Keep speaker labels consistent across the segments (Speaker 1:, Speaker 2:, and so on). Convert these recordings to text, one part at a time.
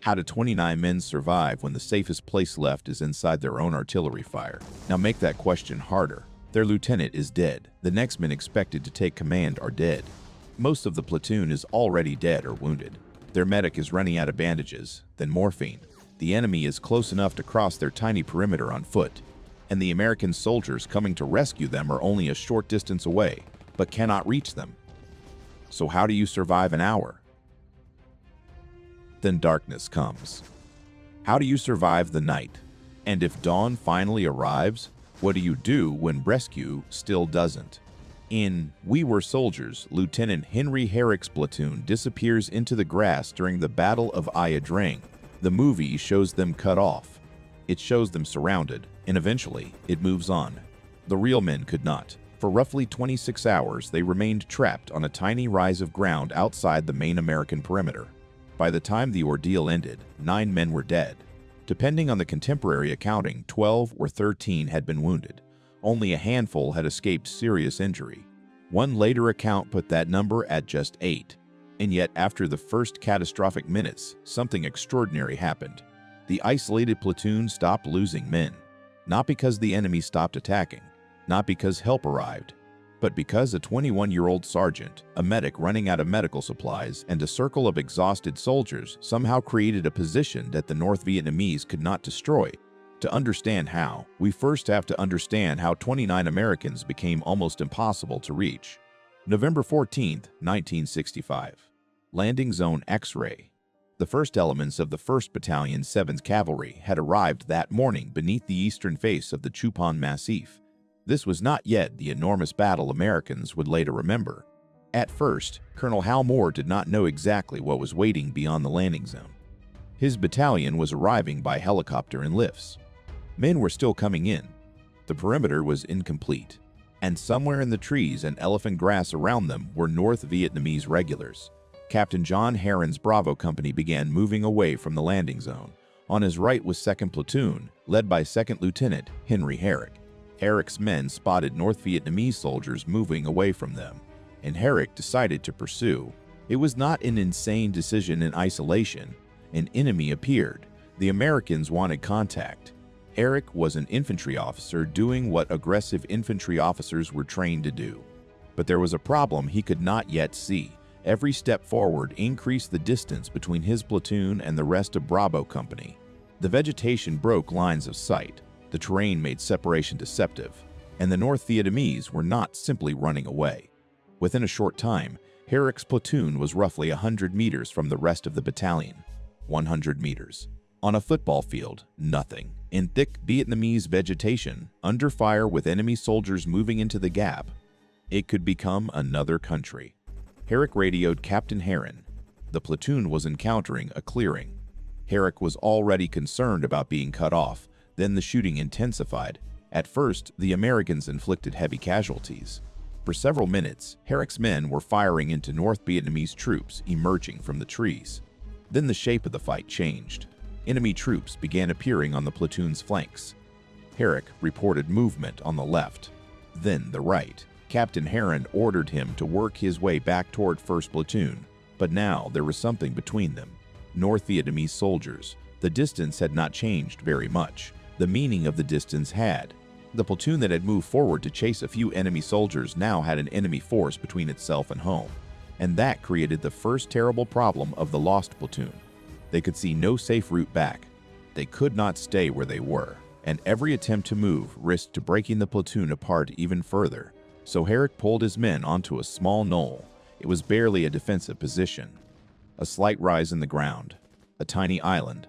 Speaker 1: How do 29 men survive when the safest place left is inside their own artillery fire? Now make that question harder. Their lieutenant is dead. The next men expected to take command are dead. Most of the platoon is already dead or wounded. Their medic is running out of bandages, then morphine. The enemy is close enough to cross their tiny perimeter on foot, and the American soldiers coming to rescue them are only a short distance away, but cannot reach them. So how do you survive an hour? Then darkness comes. How do you survive the night? And if dawn finally arrives, what do you do when rescue still doesn't? In We Were Soldiers, Lieutenant Henry Herrick's platoon disappears into the grass during the Battle of Ia Drang. The movie shows them cut off. It shows them surrounded, and eventually it moves on. The real men could not. For roughly 26 hours, they remained trapped on a tiny rise of ground outside the main American perimeter. By the time the ordeal ended, 9 men were dead. Depending on the contemporary accounting, 12 or 13 had been wounded. Only a handful had escaped serious injury. One later account put that number at just 8. And yet, after the first catastrophic minutes, something extraordinary happened. The isolated platoon stopped losing men. Not because the enemy stopped attacking, not because help arrived, but because a 21-year-old sergeant, a medic running out of medical supplies, and a circle of exhausted soldiers somehow created a position that the North Vietnamese could not destroy. To understand how, we first have to understand how 29 Americans became almost impossible to reach. November 14, 1965. Landing Zone X-Ray. The first elements of the 1st Battalion 7th Cavalry had arrived that morning beneath the eastern face of the Chupon Massif. This was not yet the enormous battle Americans would later remember. At first, Colonel Hal Moore did not know exactly what was waiting beyond the landing zone. His battalion was arriving by helicopter and lifts. Men were still coming in. The perimeter was incomplete, and somewhere in the trees and elephant grass around them were North Vietnamese regulars. Captain John Herron's Bravo Company began moving away from the landing zone. On his right was 2nd Platoon, led by 2nd Lieutenant Henry Herrick. Herrick's men spotted North Vietnamese soldiers moving away from them, and Herrick decided to pursue. It was not an insane decision in isolation. An enemy appeared. The Americans wanted contact. Herrick was an infantry officer doing what aggressive infantry officers were trained to do. But there was a problem he could not yet see. Every step forward increased the distance between his platoon and the rest of Bravo Company. The vegetation broke lines of sight. The terrain made separation deceptive, and the North Vietnamese were not simply running away. Within a short time, Herrick's platoon was roughly 100 meters from the rest of the battalion. 100 meters. On a football field, nothing. In thick Vietnamese vegetation, under fire with enemy soldiers moving into the gap, it could become another country. Herrick radioed Captain Herron. The platoon was encountering a clearing. Herrick was already concerned about being cut off. Then the shooting intensified. At first, the Americans inflicted heavy casualties. For several minutes, Herrick's men were firing into North Vietnamese troops emerging from the trees. Then the shape of the fight changed. Enemy troops began appearing on the platoon's flanks. Herrick reported movement on the left, then the right. Captain Herron ordered him to work his way back toward 1st Platoon, but now there was something between them. North Vietnamese soldiers. The distance had not changed very much. The meaning of the distance had. The platoon that had moved forward to chase a few enemy soldiers now had an enemy force between itself and home. And that created the first terrible problem of the Lost Platoon. They could see no safe route back. They could not stay where they were, and every attempt to move risked breaking the platoon apart even further. So Herrick pulled his men onto a small knoll. It was barely a defensive position. A slight rise in the ground. A tiny island.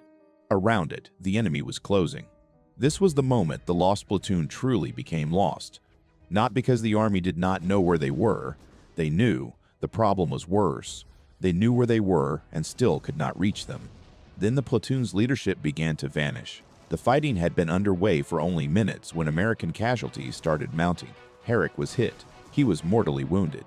Speaker 1: Around it, the enemy was closing. This was the moment the Lost Platoon truly became lost. Not because the army did not know where they were. They knew. The problem was worse. They knew where they were and still could not reach them. Then the platoon's leadership began to vanish. The fighting had been underway for only minutes when American casualties started mounting. Herrick was hit. He was mortally wounded.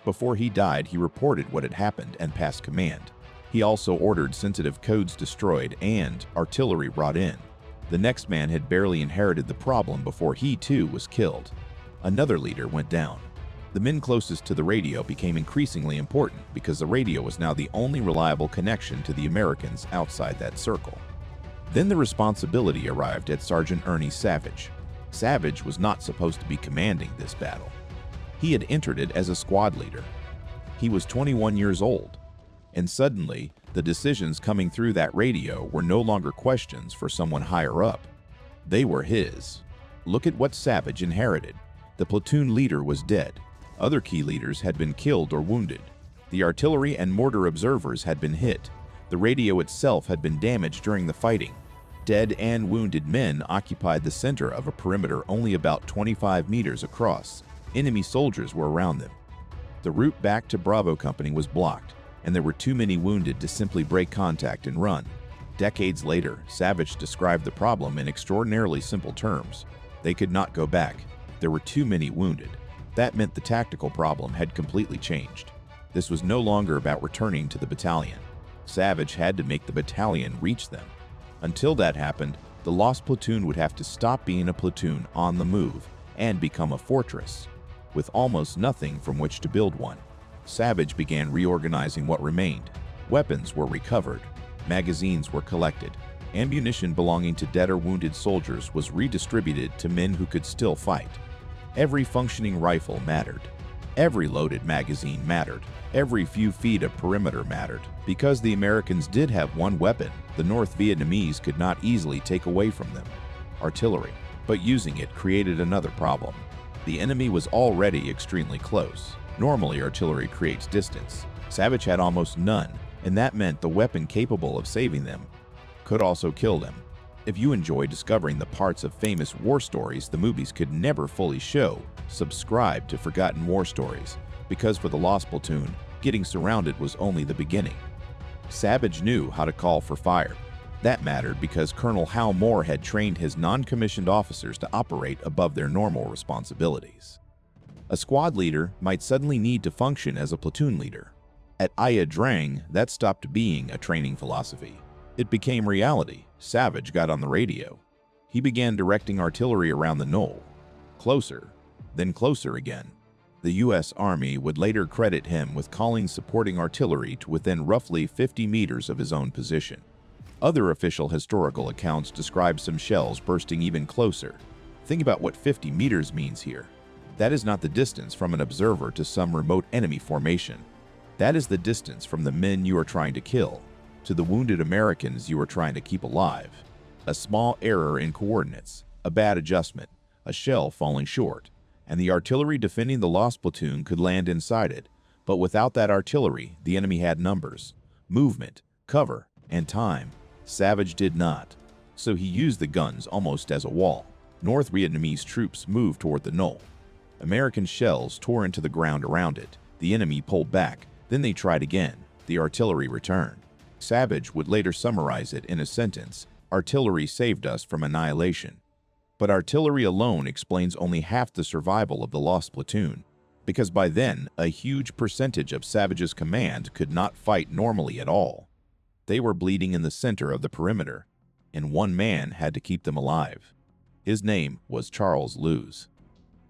Speaker 1: Before he died, he reported what had happened and passed command. He also ordered sensitive codes destroyed and artillery brought in. The next man had barely inherited the problem before he too was killed. Another leader went down. The men closest to the radio became increasingly important because the radio was now the only reliable connection to the Americans outside that circle. Then the responsibility arrived at Sergeant Ernie Savage. Savage was not supposed to be commanding this battle. He had entered it as a squad leader. He was 21 years old, and suddenly, the decisions coming through that radio were no longer questions for someone higher up. They were his. Look at what Savage inherited. The platoon leader was dead. Other key leaders had been killed or wounded. The artillery and mortar observers had been hit. The radio itself had been damaged during the fighting. Dead and wounded men occupied the center of a perimeter only about 25 meters across. Enemy soldiers were around them. The route back to Bravo Company was blocked, and there were too many wounded to simply break contact and run. Decades later, Savage described the problem in extraordinarily simple terms. They could not go back. There were too many wounded. That meant the tactical problem had completely changed. This was no longer about returning to the battalion. Savage had to make the battalion reach them. Until that happened, the Lost Platoon would have to stop being a platoon on the move and become a fortress, with almost nothing from which to build one. Savage began reorganizing what remained. Weapons were recovered. Magazines were collected. Ammunition belonging to dead or wounded soldiers was redistributed to men who could still fight. Every functioning rifle mattered. Every loaded magazine mattered. Every few feet of perimeter mattered. Because the Americans did have one weapon, the North Vietnamese could not easily take away from them: artillery. But using it created another problem. The enemy was already extremely close. Normally, artillery creates distance. Savage had almost none, and that meant the weapon capable of saving them could also kill them. If you enjoy discovering the parts of famous war stories the movies could never fully show, subscribe to Forgotten War Stories, because for the Lost Platoon, getting surrounded was only the beginning. Savage knew how to call for fire. That mattered because Colonel Hal Moore had trained his non-commissioned officers to operate above their normal responsibilities. A squad leader might suddenly need to function as a platoon leader. At Ia Drang, that stopped being a training philosophy. It became reality. Savage got on the radio. He began directing artillery around the knoll. Closer, then closer again. The U.S. Army would later credit him with calling supporting artillery to within roughly 50 meters of his own position. Other official historical accounts describe some shells bursting even closer. Think about what 50 meters means here. That is not the distance from an observer to some remote enemy formation. That is the distance from the men you are trying to kill to the wounded Americans you are trying to keep alive. A small error in coordinates, a bad adjustment, a shell falling short, and the artillery defending the Lost Platoon could land inside it. But without that artillery, the enemy had numbers, movement, cover, and time. Savage did not, so he used the guns almost as a wall. North Vietnamese troops moved toward the knoll. American shells tore into the ground around it. The enemy pulled back. Then they tried again. The artillery returned. Savage would later summarize it in a sentence: "Artillery saved us from annihilation." But artillery alone explains only half the survival of the Lost Platoon, because by then, a huge percentage of Savage's command could not fight normally at all. They were bleeding in the center of the perimeter, and one man had to keep them alive. His name was Charles Lewis.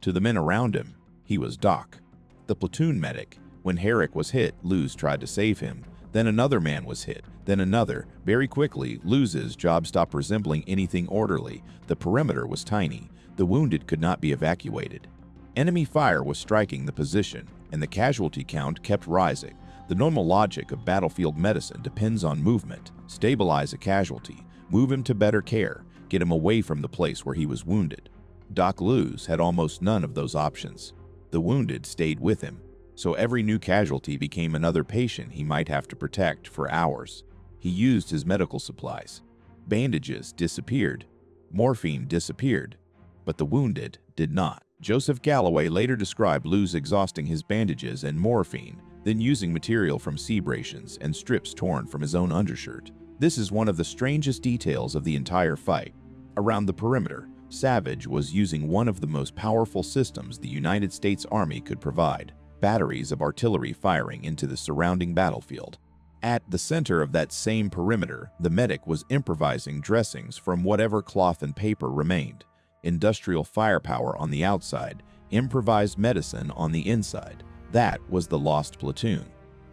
Speaker 1: To the men around him, he was Doc, the platoon medic. When Herrick was hit, Lewis tried to save him. Then another man was hit, then another. Very quickly, Lewis's job stopped resembling anything orderly. The perimeter was tiny. The wounded could not be evacuated. Enemy fire was striking the position, and the casualty count kept rising. The normal logic of battlefield medicine depends on movement. Stabilize a casualty, move him to better care, get him away from the place where he was wounded. Doc Lewis had almost none of those options. The wounded stayed with him, so every new casualty became another patient he might have to protect for hours. He used his medical supplies. Bandages disappeared. Morphine disappeared. But the wounded did not. Joseph Galloway later described Lewis exhausting his bandages and morphine, then using material from C-brations and strips torn from his own undershirt. This is one of the strangest details of the entire fight. Around the perimeter, Savage was using one of the most powerful systems the United States Army could provide: batteries of artillery firing into the surrounding battlefield. At the center of that same perimeter, the medic was improvising dressings from whatever cloth and paper remained. Industrial firepower on the outside, improvised medicine on the inside. That was the Lost Platoon.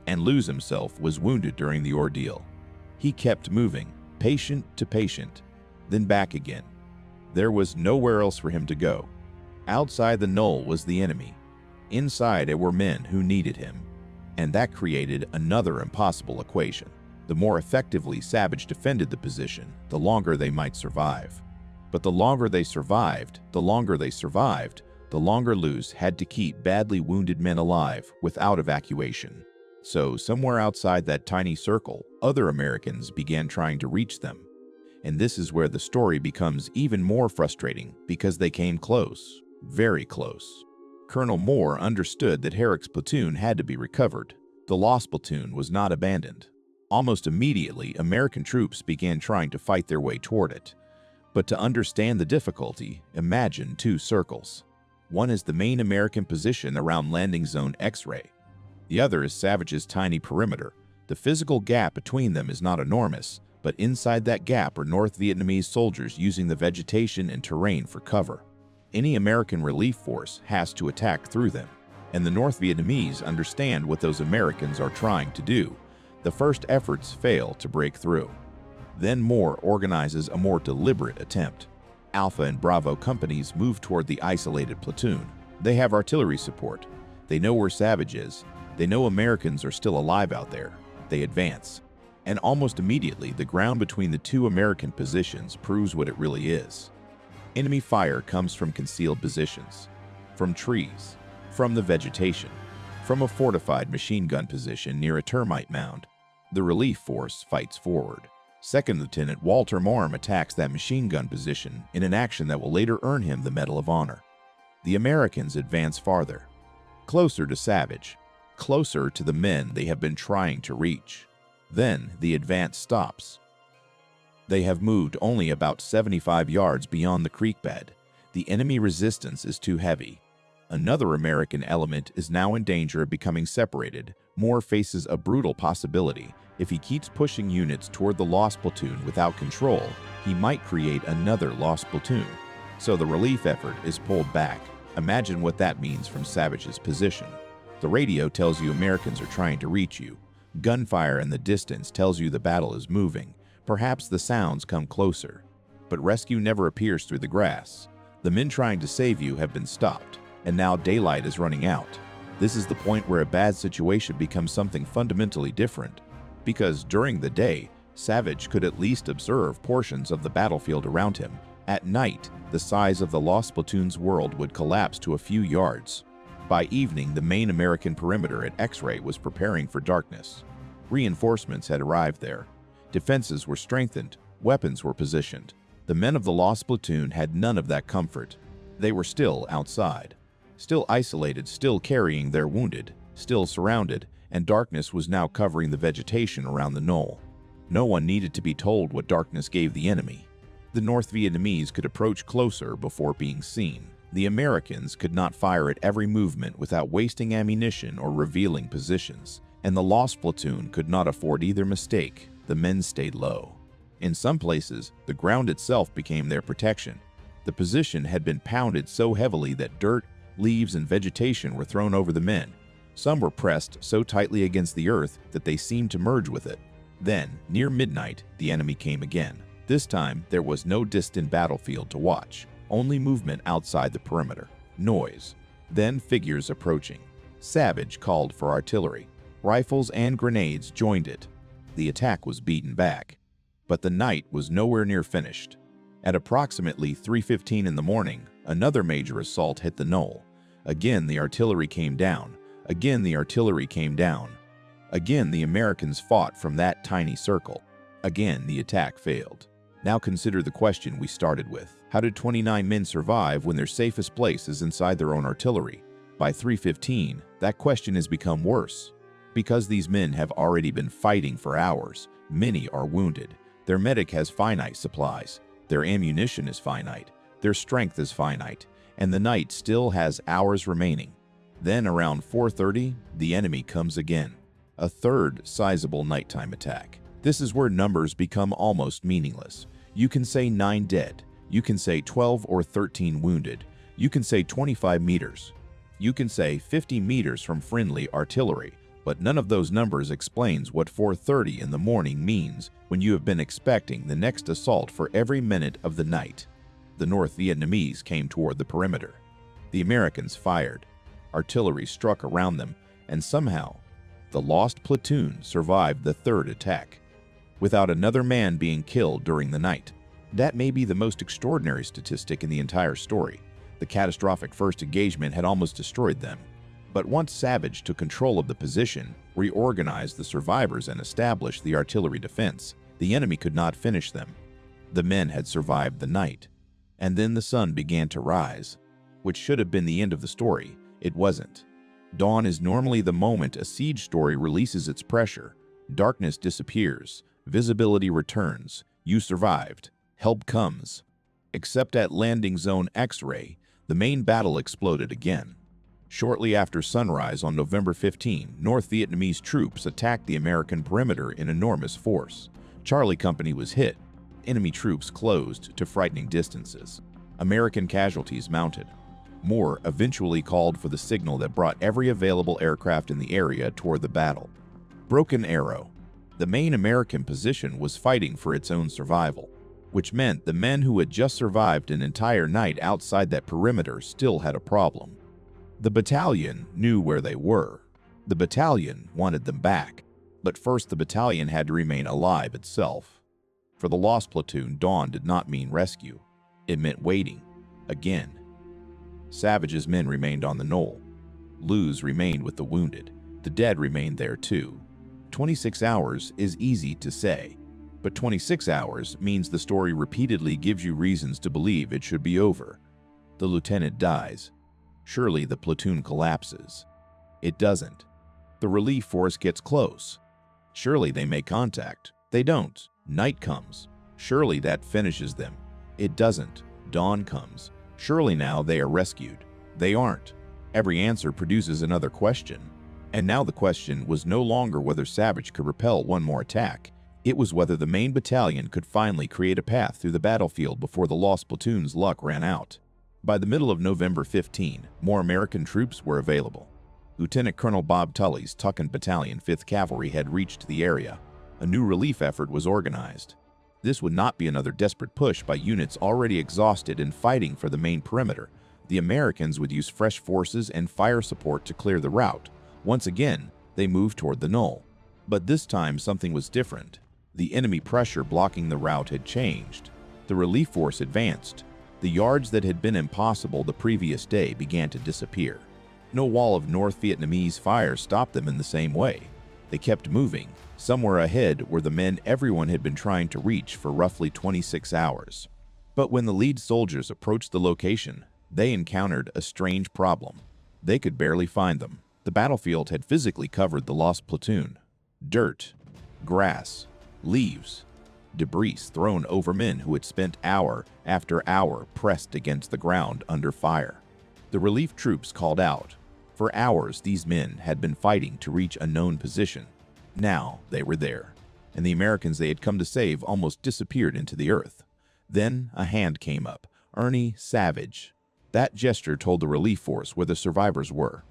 Speaker 1: And Luz himself was wounded during the ordeal. He kept moving, patient to patient, then back again. There was nowhere else for him to go. Outside the knoll was the enemy. Inside it were men who needed him. And that created another impossible equation. The more effectively Savage defended the position, the longer they might survive. But the longer they survived, the longer Luz had to keep badly wounded men alive without evacuation. So somewhere outside that tiny circle, other Americans began trying to reach them. And this is where the story becomes even more frustrating because they came close, very close. Colonel Moore understood that Herrick's platoon had to be recovered. The Lost Platoon was not abandoned. Almost immediately, American troops began trying to fight their way toward it. But to understand the difficulty, imagine two circles. One is the main American position around landing zone X-ray. The other is Savage's tiny perimeter. The physical gap between them is not enormous, but inside that gap are North Vietnamese soldiers using the vegetation and terrain for cover. Any American relief force has to attack through them, and the North Vietnamese understand what those Americans are trying to do. The first efforts fail to break through. Then Moore organizes a more deliberate attempt. Alpha and Bravo companies move toward the isolated platoon. They have artillery support. They know where Savage is. They know Americans are still alive out there. They advance. And almost immediately, the ground between the two American positions proves what it really is. Enemy fire comes from concealed positions, from trees, from the vegetation, from a fortified machine gun position near a termite mound. The relief force fights forward. Second Lieutenant Walter Morm attacks that machine gun position in an action that will later earn him the Medal of Honor. The Americans advance farther, closer to Savage, closer to the men they have been trying to reach. Then the advance stops. They have moved only about 75 yards beyond the creek bed. The enemy resistance is too heavy. Another American element is now in danger of becoming separated. Moore faces a brutal possibility. If he keeps pushing units toward the Lost Platoon without control, he might create another Lost Platoon. So the relief effort is pulled back. Imagine what that means from Savage's position. The radio tells you Americans are trying to reach you. Gunfire in the distance tells you the battle is moving. Perhaps the sounds come closer. But rescue never appears through the grass. The men trying to save you have been stopped, and now daylight is running out. This is the point where a bad situation becomes something fundamentally different. Because during the day, Savage could at least observe portions of the battlefield around him. At night, the size of the Lost Platoon's world would collapse to a few yards. By evening, the main American perimeter at X-ray was preparing for darkness. Reinforcements had arrived there. Defenses were strengthened. Weapons were positioned. The men of the Lost Platoon had none of that comfort. They were still outside, still isolated, still carrying their wounded, still surrounded, and darkness was now covering the vegetation around the knoll. No one needed to be told what darkness gave the enemy. The North Vietnamese could approach closer before being seen. The Americans could not fire at every movement without wasting ammunition or revealing positions, and the Lost Platoon could not afford either mistake. The men stayed low. In some places, the ground itself became their protection. The position had been pounded so heavily that dirt, leaves, and vegetation were thrown over the men. Some were pressed so tightly against the earth that they seemed to merge with it. Then, near midnight, the enemy came again. This time, there was no distant battlefield to watch, only movement outside the perimeter. Noise. Then figures approaching. Savage called for artillery. Rifles and grenades joined it. The attack was beaten back. But the night was nowhere near finished. At approximately 3:15 in the morning, another major assault hit the knoll. Again, the artillery came down. Again, the artillery came down. Again, the Americans fought from that tiny circle. Again, the attack failed. Now consider the question we started with. How did 29 men survive when their safest place is inside their own artillery? By 3:15, that question has become worse. Because these men have already been fighting for hours, many are wounded. Their medic has finite supplies. Their ammunition is finite. Their strength is finite. And the night still has hours remaining. Then around 4:30, the enemy comes again. A third sizable nighttime attack. This is where numbers become almost meaningless. You can say 9 dead. You can say 12 or 13 wounded. You can say 25 meters. You can say 50 meters from friendly artillery, but none of those numbers explains what 4:30 in the morning means when you have been expecting the next assault for every minute of the night. The North Vietnamese came toward the perimeter. The Americans fired. Artillery struck around them, and somehow, the Lost Platoon survived the third attack, without another man being killed during the night. That may be the most extraordinary statistic in the entire story. The catastrophic first engagement had almost destroyed them. But once Savage took control of the position, reorganized the survivors, and established the artillery defense, the enemy could not finish them. The men had survived the night. And then the sun began to rise, which should have been the end of the story. It wasn't. Dawn is normally the moment a siege story releases its pressure. Darkness disappears. Visibility returns. You survived. Help comes. Except at landing zone X-ray, the main battle exploded again. Shortly after sunrise on November 15, North Vietnamese troops attacked the American perimeter in enormous force. Charlie Company was hit. Enemy troops closed to frightening distances. American casualties mounted. Moore eventually called for the signal that brought every available aircraft in the area toward the battle. Broken Arrow. The main American position was fighting for its own survival, which meant the men who had just survived an entire night outside that perimeter still had a problem. The battalion knew where they were. The battalion wanted them back, but first the battalion had to remain alive itself. For the Lost Platoon, dawn did not mean rescue. It meant waiting. Again. Savage's men remained on the knoll. Lou's remained with the wounded. The dead remained there too. 26 hours is easy to say, but 26 hours means the story repeatedly gives you reasons to believe it should be over. The lieutenant dies. Surely the platoon collapses. It doesn't. The relief force gets close. Surely they make contact. They don't. Night comes. Surely that finishes them. It doesn't. Dawn comes. Surely now they are rescued. They aren't. Every answer produces another question. And now the question was no longer whether Savage could repel one more attack. It was whether the main battalion could finally create a path through the battlefield before the Lost Platoon's luck ran out. By the middle of November 15, more American troops were available. Lieutenant Colonel Bob Tully's Tucson Battalion, 5th Cavalry, had reached the area. A new relief effort was organized. This would not be another desperate push by units already exhausted and fighting for the main perimeter. The Americans would use fresh forces and fire support to clear the route. Once again, they moved toward the knoll. But this time something was different. The enemy pressure blocking the route had changed. The relief force advanced. The yards that had been impossible the previous day began to disappear. No wall of North Vietnamese fire stopped them in the same way. They kept moving. Somewhere ahead were the men everyone had been trying to reach for roughly 26 hours. But when the lead soldiers approached the location, they encountered a strange problem. They could barely find them. The battlefield had physically covered the Lost Platoon. Dirt, grass, leaves, debris thrown over men who had spent hour after hour pressed against the ground under fire. The relief troops called out. For hours, these men had been fighting to reach a known position. Now they were there, and the Americans they had come to save almost disappeared into the earth. Then a hand came up. Ernie Savage. That gesture told the relief force where the survivors were.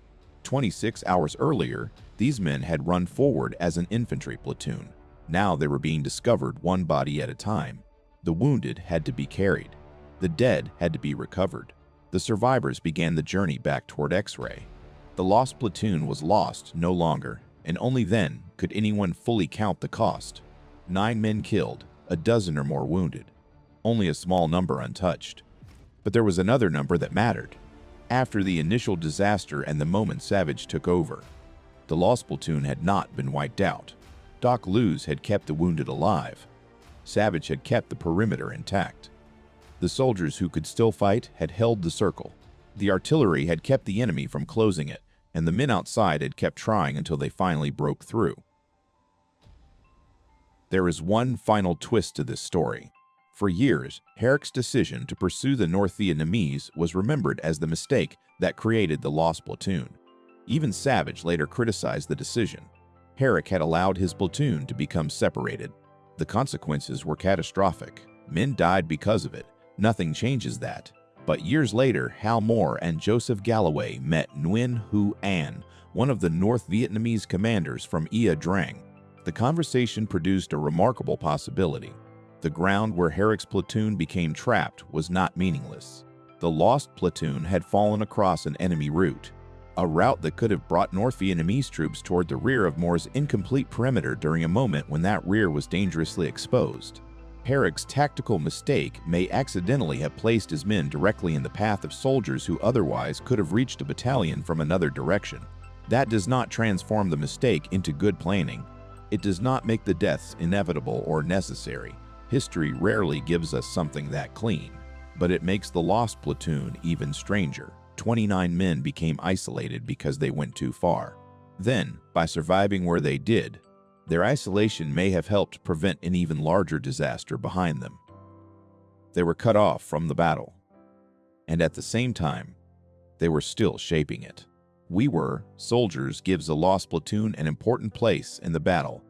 Speaker 1: 26 hours earlier, these men had run forward as an infantry platoon. Now they were being discovered one body at a time. The wounded had to be carried. The dead had to be recovered. The survivors began the journey back toward X-ray. The Lost Platoon was lost no longer, and only then could anyone fully count the cost. 9 men killed, a dozen or more wounded. Only a small number untouched. But there was another number that mattered. After the initial disaster and the moment Savage took over, the Lost Platoon had not been wiped out. Doc Luz had kept the wounded alive. Savage had kept the perimeter intact. The soldiers who could still fight had held the circle. The artillery had kept the enemy from closing it, and the men outside had kept trying until they finally broke through. There is one final twist to this story. For years, Herrick's decision to pursue the North Vietnamese was remembered as the mistake that created the Lost Platoon. Even Savage later criticized the decision. Herrick had allowed his platoon to become separated. The consequences were catastrophic. Men died because of it. Nothing changes that. But years later, Hal Moore and Joseph Galloway met Nguyen Hu An, one of the North Vietnamese commanders from Ia Drang. The conversation produced a remarkable possibility. The ground where Herrick's platoon became trapped was not meaningless. The Lost Platoon had fallen across an enemy route, a route that could have brought North Vietnamese troops toward the rear of Moore's incomplete perimeter during a moment when that rear was dangerously exposed. Herrick's tactical mistake may accidentally have placed his men directly in the path of soldiers who otherwise could have reached a battalion from another direction. That does not transform the mistake into good planning. It does not make the deaths inevitable or necessary. History rarely gives us something that clean, but it makes the Lost Platoon even stranger. 29 men became isolated because they went too far. Then, by surviving where they did, their isolation may have helped prevent an even larger disaster behind them. They were cut off from the battle, and at the same time, they were still shaping it. We Were Soldiers gives the Lost Platoon an important place in the battle.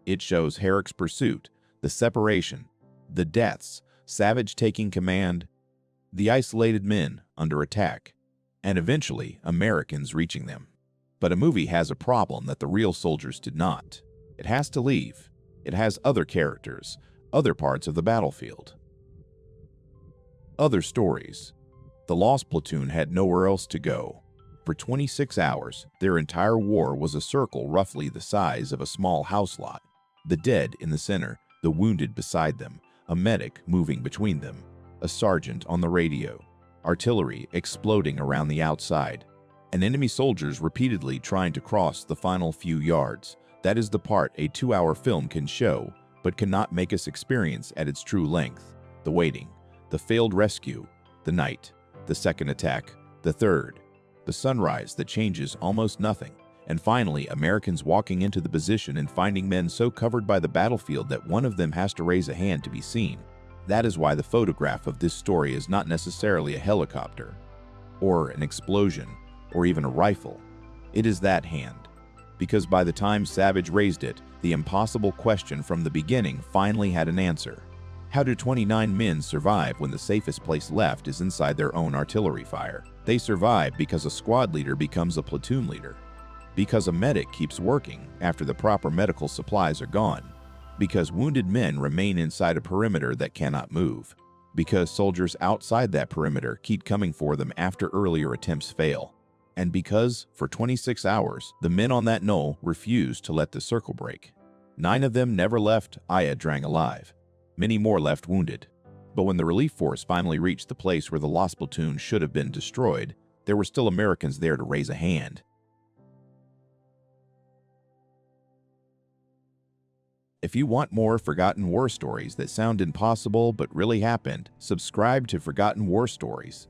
Speaker 1: It shows Herrick's pursuit, the separation, the deaths, Savage taking command, the isolated men under attack, and eventually Americans reaching them. But a movie has a problem that the real soldiers did not. It has to leave. It has other characters, other parts of the battlefield. Other stories. The Lost Platoon had nowhere else to go. For 26 hours, their entire war was a circle roughly the size of a small house lot. The dead in the center, the wounded beside them, a medic moving between them, a sergeant on the radio, artillery exploding around the outside, and enemy soldiers repeatedly trying to cross the final few yards. That is the part a 2-hour film can show, but cannot make us experience at its true length. The waiting, the failed rescue, the night, the second attack, the third, the sunrise that changes almost nothing, and finally Americans walking into the position and finding men so covered by the battlefield that one of them has to raise a hand to be seen. That is why the photograph of this story is not necessarily a helicopter, or an explosion, or even a rifle. It is that hand. Because by the time Savage raised it, the impossible question from the beginning finally had an answer. How do 29 men survive when the safest place left is inside their own artillery fire? They survive because a squad leader becomes a platoon leader. Because a medic keeps working after the proper medical supplies are gone. Because wounded men remain inside a perimeter that cannot move. Because soldiers outside that perimeter keep coming for them after earlier attempts fail. And because, for 26 hours, the men on that knoll refused to let the circle break. 9 of them never left Ia Drang alive. Many more left wounded. But when the relief force finally reached the place where the Lost Platoon should have been destroyed, there were still Americans there to raise a hand. If you want more Forgotten War Stories that sound impossible but really happened, subscribe to Forgotten War Stories.